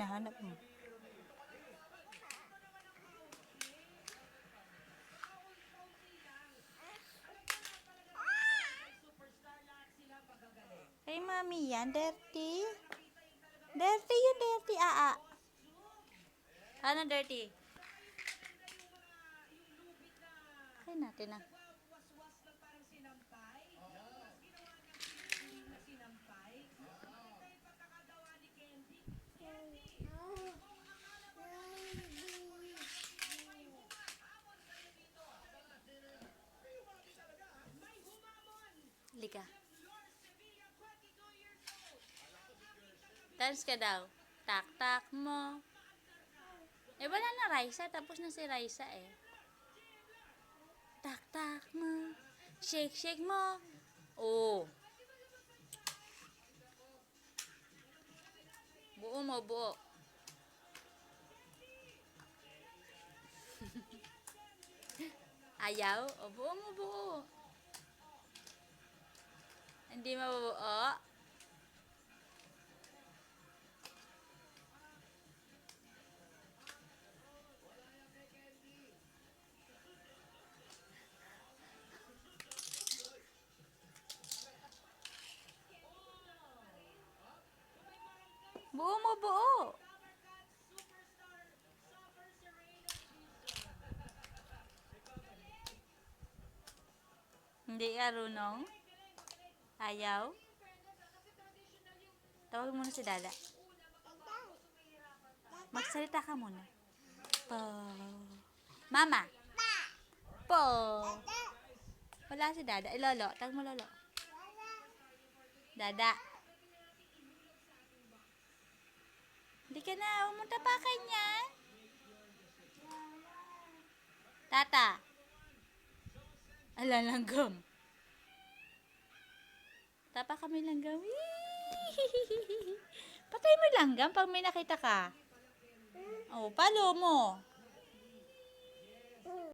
hinahanap mo? Kay mami yan, dirty. Dirty yun, dirty. Ano dirty? Kaya natin na. Lika. Dance ka daw. Tak-tak mo. Eh, wala na Raisa. Tapos na si Raisa eh. Tak-tak mo. Shake-shake mo. Oh. Buo mo, buo. Ayaw? O, buo mo, buo. Hindi mabubuo. Buo mo, buo. Hindi ka runong? Ayaw? Tawag muna si Dada. Magsalita ka muna. Po. Mama. Po. Wala si Dada. Eh, Lolo. Tawag mo Lolo. Dada. Hindi ka na. Huwag mong tapakan yan. Tata. Ala, langgam. Tapa kami langgam. Patay mo langgam pag may nakita ka. Oh, palo mo.